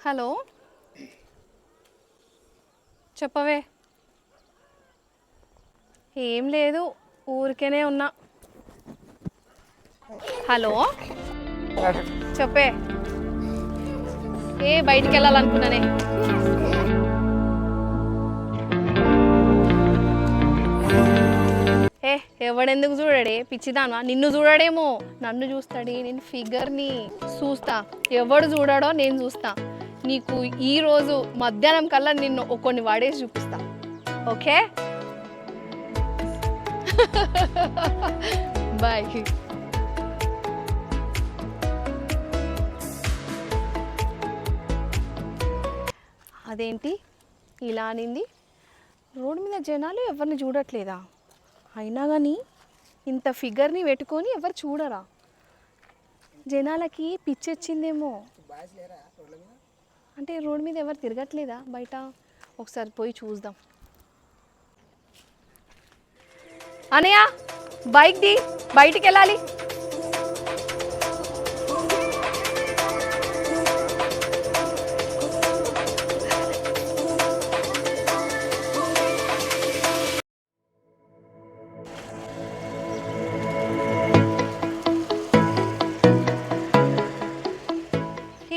Hello చెప్పవే. ఏం లేదు, ఊరికేనే ఉన్నా. హలో చెప్పే. బయటికి వెళ్ళాలనుకున్నానే. ఎవడెందుకు చూడాడే పిచ్చిదానా? నిన్ను చూడాడేమో, నన్ను చూస్తాడే. నేను ఫిగర్ని చూస్తా, ఎవడు చూడాడో నేను చూస్తా. నీకు ఈరోజు మధ్యాహ్నం కల్లా నిన్ను కొన్ని వాడేసి చూపిస్తా. Okay bye. అదేంటి ఇలా అనింది? రోడ్డు మీద జనాలు ఎవరిని చూడట్లేదా? అయినా కానీ ఇంత ఫిగర్ని పెట్టుకొని ఎవరు చూడరా? జనాలకి పిచ్చెచ్చిందేమో. అంటే రోడ్డు మీద ఎవరు తిరగట్లేదా బయట? ఒకసారి పోయి చూద్దాం. అనయ్య బైక్ ది, బయటికి వెళ్ళాలి.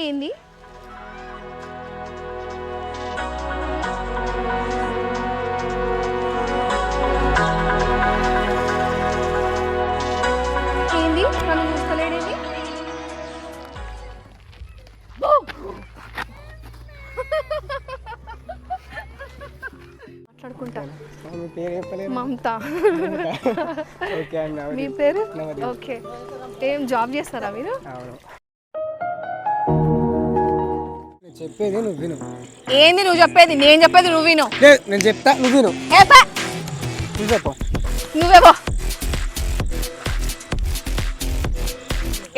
ఏంది ఏంది నన్ను చూస్తలేడేంటి? మాట్లాడుకుంటా. మమత. మీ పేరు? ఓకే. ఏం జాబ్ చేస్తారా మీరు? చెప్పేది నువ్వు విను. ఏంది నువ్వు చెప్పేది? నేను చెప్పేది నువ్వు విను. నేను చెప్తా, నువ్వు విను. నువ్వు చెప్పు. నువ్వేవో.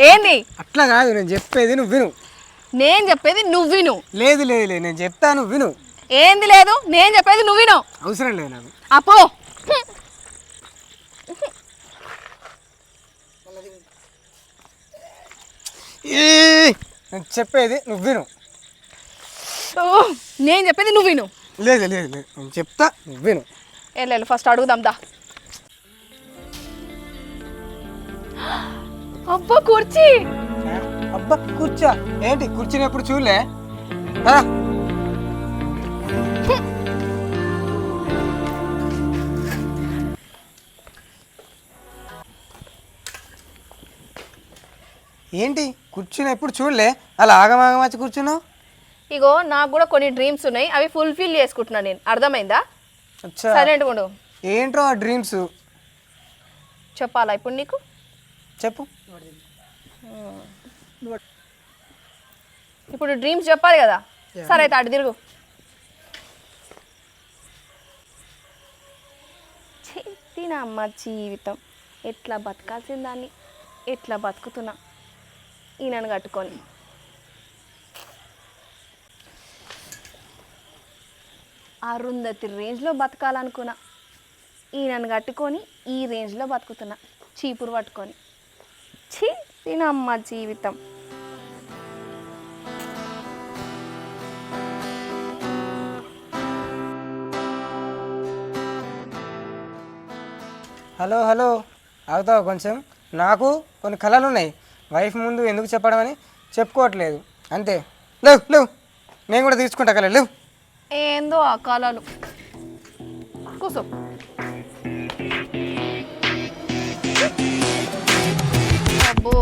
ఏంది? అట్లా కాదు, నేను చెప్పేది నువ్వు విను. నేను చెప్పేది నువ్వు విను. లేదు లేదు లేదు, నేను చెప్తా, నువ్వు విను. ఏంది లేదు? నేను చెప్పేది నువ్వు విను. అవసరం లేదు నాకు. అపో. నేను చెప్పేది నువ్వు విను. నేను చెప్పేది నువ్వు విను. లేదు లేదు లేదు, నేను చెప్తా, నువ్వు విను. లేదు ఫస్ట్ అడుగుదాం దా. అబ్బా కుర్చీ. అబ్బా కూర్చో. ఏంటి కూర్చుని ఎప్పుడు చూడలే? ఏంటి కూర్చుని ఎప్పుడు చూడలే? అలా ఆగమాగం వచ్చి కూర్చున్నావు. ఇగో నాకు కూడా కొన్ని డ్రీమ్స్ ఉన్నాయి, అవి ఫుల్ఫిల్ చేసుకుంటున్నా నేను. అర్థమైందా? సైలెంట్గా ఉండు. ఏంట్రో ఆ డ్రీమ్స్? చెప్పాలా ఇప్పుడు నీకు? చెప్పు. ఇప్పుడు డ్రీమ్స్ చెప్పాలి కదా. సరే అయితే అటు తిరుగు. నా అమ్మ జీవితం ఎట్లా బతకాల్సిన దాన్ని ఎట్లా బతుకుతున్నా ఈయనను కట్టుకొని. అరుంధతి రేంజ్లో బతకాలనుకున్నా, ఈయనను కట్టుకొని ఈ రేంజ్లో బతుకుతున్నా చీపురు పట్టుకొని. ఛీ తినమ్మ జీవితం. హలో హలో, అవుతావు కొంచెం. నాకు కొన్ని కళలు ఉన్నాయి, వైఫ్ ముందు ఎందుకు చెప్పడం అని చెప్పుకోవట్లేదు అంతే. లేవు లేవు, నేను కూడా తీసుకుంటా కళలు. లేవు. ఏందో ఆ కళలు. కూసో. అబ్బో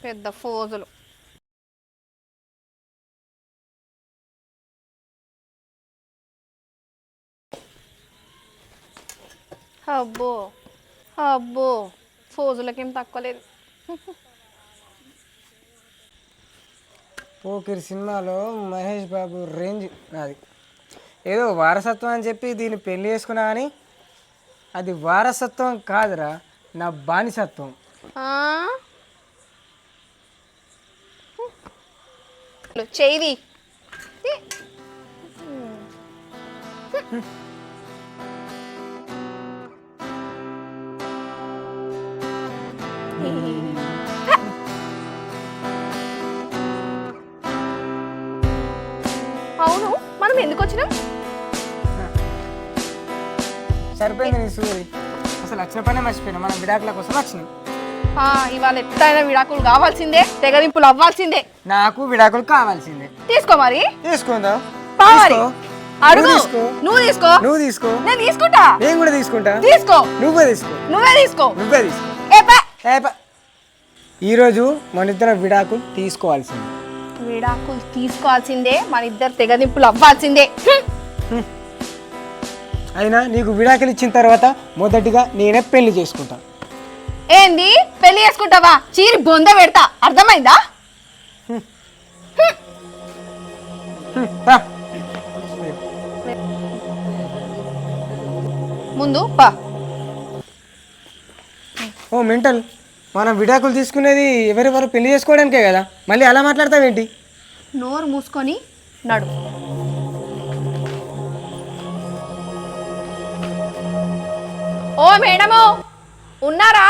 పెద్ద ఫోజులు. అబ్బో అబ్బో ఫోజులకేం తక్కువ లేదు. పోకిరి సినిమాలో మహేష్ బాబు రేంజ్ నాది. ఏదో వారసత్వం అని చెప్పి దీన్ని పెళ్లి చేసుకున్నా కానీ అది వారసత్వం కాదురా, నా బానిసత్వం. చేయి అవును మనం ఎందుకు వచ్చినాం? సరిపోయింది నీ సూరి. అసలు వచ్చిన పనే మర్చిపోయినా, మనం విడాకుల కోసం వచ్చినాం. ఇవాళ ఎట్లయినా విడాకులు కావాల్సిందే, తెగదింపులు అవ్వాల్సిందే. నాకు విడాకులు కావాల్సిందే. తీసుకో మరి. తీసుకుందాం. అడుగు. నువ్వు తీసుకో. నువ్వు తీసుకో. నేను తీసుకుంటా. నేను కూడా తీసుకుంటా. తీసుకో. నువ్వే తీసుకో. నువ్వే తీసుకో. నువ్వే తీసుకో. ఈరోజు మన ఇద్దరం విడాకులు తీసుకోవాల్సిందే. విడాకులు తీసుకోవాల్సిందే, మన ఇద్దరు తెగదింపులు అవ్వాల్సిందే. అయినా నీకు విడాకులు ఇచ్చిన తర్వాత మొదటిగా నేనే పెళ్లి చేసుకుంటా. ఏంది పెళ్లి చేసుకుంటావా? చీరి బొంద పెడతా, అర్థమైందా? ముందు పా. ఓ మెంటల్, మనం విడాకులు తీసుకునేది ఎవరెవరు పెళ్లి చేసుకోవడానికే కదా, మళ్ళీ అలా మాట్లాడతావేంటి? నోరు మూసుకొని నడు. ఓ మేడము ఉన్నారా?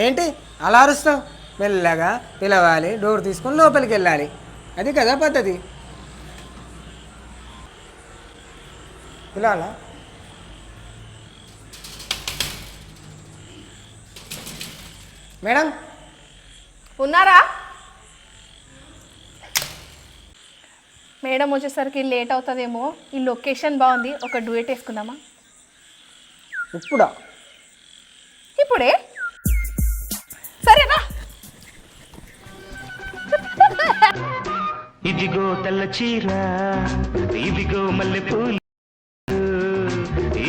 ఏంటి అలా అరుస్తావు? మెల్లగా పిలవాలి, డోర్ తీసుకొని లోపలికి వెళ్ళాలి, అది కదా పద్ధతి. పిలవాలా? మేడం ఉన్నారా? మేడం వచ్చేసరికి లేట్ అవుతుందేమో. ఈ లొకేషన్ బాగుంది, ఒక డ్యూయట్ వేసుకుందామా? ఇప్పుడా? ఇప్పుడే సరేనా? ఇదిగో తెల్ల చీర, ఇదిగో మల్లె పూలు,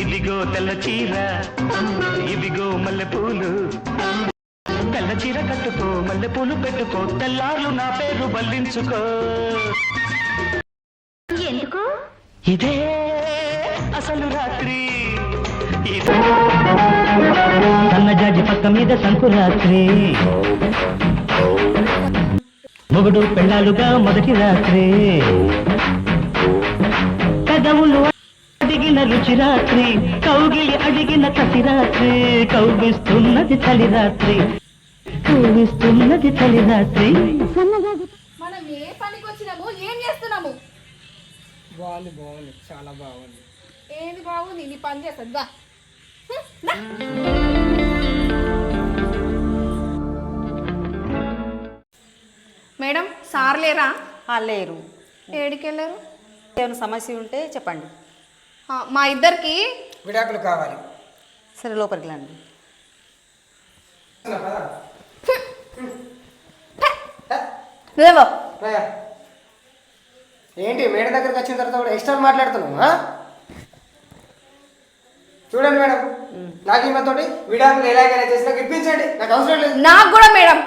ఇదిగో తెల్ల చీర, ఇదిగో మల్లె పూలు, తెల్ల చీర కట్టుకో, మల్లె పూలు పెట్టుకో, తెల్లార్లు నా పేరు బల్లించుకో. ఎందుకు? ఇదే అసలు రాత్రి, సన్నజాజి పక్క మీద సంకురాత్రి, మొగుడు పెళ్ళాలుగా మొదటి రాత్రి, కదవులు అడిగిన రుచి రాత్రి, కౌగిలి అడిగిన కసి రాత్రి, కౌగిస్తున్నది చలి రాత్రి, కౌగిస్తున్నది చలి రాత్రి. మనం ఏ పనికి వచ్చినాము, ఏం చేస్తున్నాము? బాగుంది, చాలా బాగుంది. ఏది బాగుంది? నీ పని చేస్తుందా? మేడం సార్ లేరా? లేరు. ఏడికి వెళ్ళారు? ఏమైనా సమస్య ఉంటే చెప్పండి. మా ఇద్దరికి విడాకులు కావాలి. సరే లోపలికి రండి. నువ్వేవో ఏంటి మేడం దగ్గరికి వచ్చిన తర్వాత కూడా ఎక్స్ట్రా మాట్లాడుతున్నావు? చూడండి మేడం, నాకు ఈమెతోటి విడాకులు ఎలాగైనా చేసి నాకు ఇప్పించండి, నాకు అవసరం లేదు. నాకు కూడా మేడం.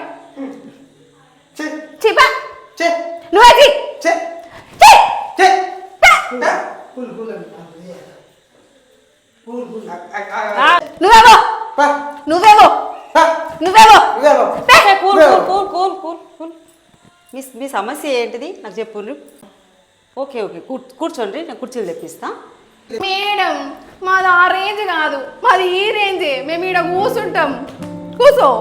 నువ్వే నువ్వేవో నువ్వేవో నువ్వేవో మీ సమస్య ఏంటిది నాకు చెప్పు. ఓకే ఓకే కూర్చోండి, నేను కుర్చీలు తెప్పిస్తా. మేడం మాది ఆ రేంజ్ కాదు, మాది ఈ రేంజే. మేము ఈడ కూర్చుంటాం. కూర్చో.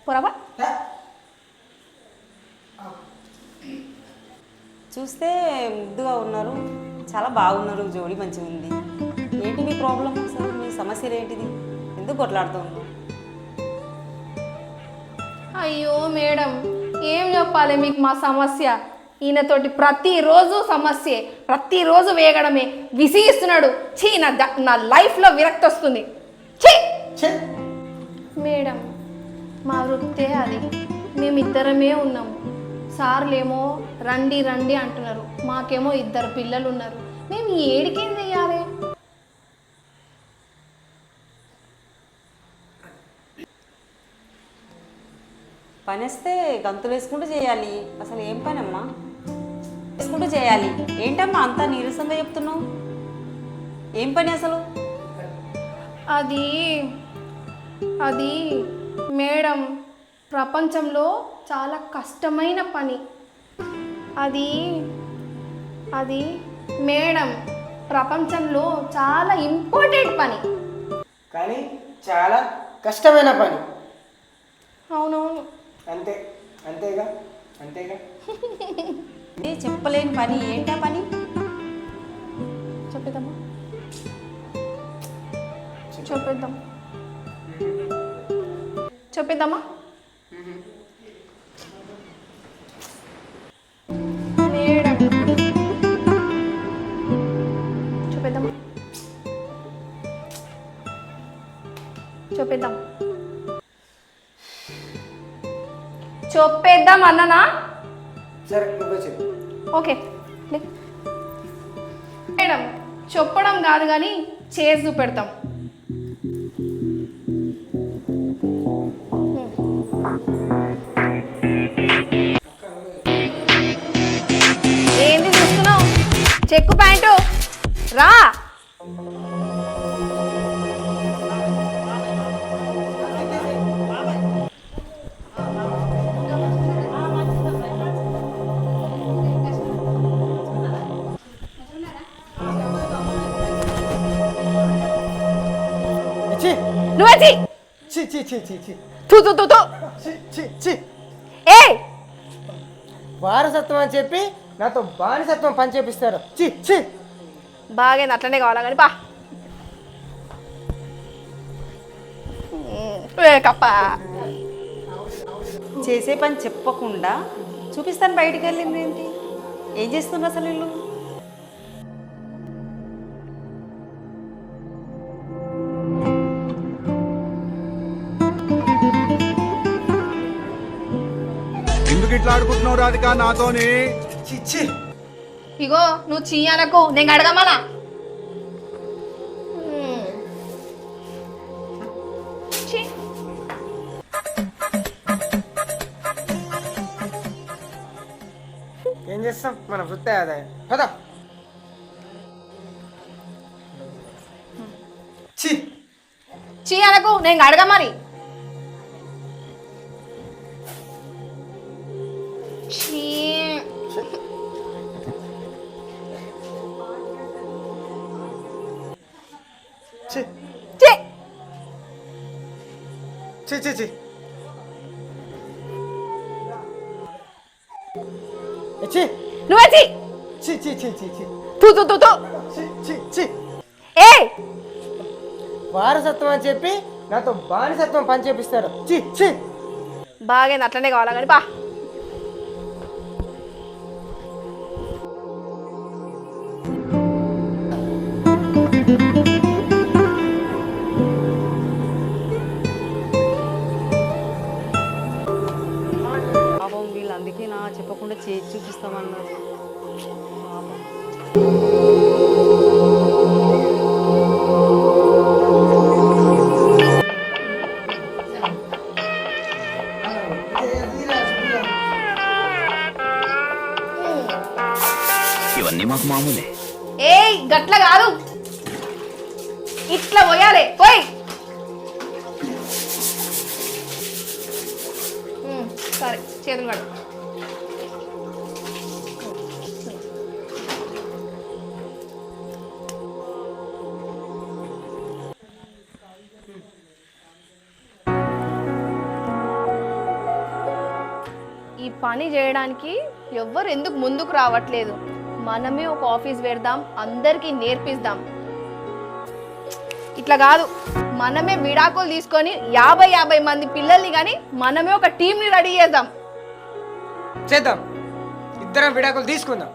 పొరవా చూస్తే ముద్దుగా ఉన్నారు, చాలా బాగున్నారు, జోడి మంచిగా ఉంది. ఏంటి మీ ప్రాబ్లం? అసలు మీ సమస్యలు ఏంటిది? ఎందుకు కొట్లాడుతూ ఉన్నారు? అయ్యో మేడం, ఏం చెప్పాలి మీకు మా సమస్య? ఈయనతోటి ప్రతిరోజు సమస్యే, ప్రతిరోజు వేగడమే, విసిగిస్తున్నాడు. చీ, నా లైఫ్లో విరక్తి వస్తుంది. చీ మేడం, మా వృత్తే అది. మేమిద్దరమే ఉన్నాము. సార్లేమో రండి రండి అంటున్నారు, మాకేమో 2 పిల్లలు ఉన్నారు. మేము ఏడికేం చెయ్యాలి? పని వస్తే గంతులు వేసుకుంటూ చేయాలి. అసలు ఏం పని అమ్మా? వేసుకుంటూ చేసుకుంటూ చేయాలి. ఏంటమ్మా అంతా నీరసంగా చెప్తున్నావు? ఏం పని అసలు? అది అది మేడం, ప్రపంచంలో చాలా కష్టమైన పని. అది అది మేడం, ప్రపంచంలో చాలా ఇంపార్టెంట్ పని. కానీ చాలా కష్టమైన పని. అవునవును. అంతే, అంతేగా అంతేగా. చెప్పలేని పని ఏంటా పని? చెప్పేద్దామా? చెప్పేద్దాం. చెప్పేద్దామా? మేడం, చెప్పేద్దామా? చెప్పేద్దాం. చెప్పేద్దాం అన్ననా? సరే నువ్వే చెప్పు. ఓకే. మేడం, చెప్పడం కాదు కానీ చేసి చూపెడతాం. ఏంటి చూస్తున్నావు? చెక్కు ప్యాంటు రా. చి నువ్వే చి చి చి చి చి తూ తూ తూ తూ. చి చి చి. ఏ వారసత్వం అని చెప్పి నాతో బానిసత్వం పని చేపిస్తారు. చి చి. బాగా అట్లనే కావాలా కానీ బా కప్ప. చేసే పని చెప్పకుండా చూపిస్తాను బయటికి వెళ్ళింది ఏంటి? ఏం చేస్తున్నారు అసలు వీళ్ళు? ఎందుకు ఇట్లా ఆడుకుంటున్నావు రాధిక నాతోని? చి చి. ఇగో నువ్వు చెయ్యనకు, నేను అడగమనా? ఏం చేస్తాం, మన వృత్తి ఆదాయం. పద. చి చెయ్యనకు, నేను అడగమని. చి ఛీ! చి చి చి. చి నువ్వే చి చి చి చి చి చి. తూ తూ తూ తూ. చి చి చి. ఏ వారసత్వం అని చెప్పి నాతో బానిసత్వం పని చేపిస్తారు. చి చి. బాగా అట్లనే కావాలా కానీ బా పాపం వీళ్ళు అందుకే నా చెప్పకుండా చేసి చూపిస్తామన్నారు. ఇవన్నీ మాకు మామూలే. ఏయ్ గట్ల కాదు, ఇట్లా పోయాలి. పోయి సరే, చేతులు కడు. ఈ పని చేయడానికి ఎవ్వరు ఎందుకు ముందుకు రావట్లేదు? మనమే ఒక ఆఫీస్ పెడదాం, అందరికీ నేర్పిస్తాం. ఇట్లా కాదు, మనమే విడాకులు తీసుకొని 50 మంది పిల్లల్ని కానీ మనమే ఒక టీంని రెడీ చేద్దాం. చేద్దాం. ఇద్దరం విడాకులు తీసుకుందాం.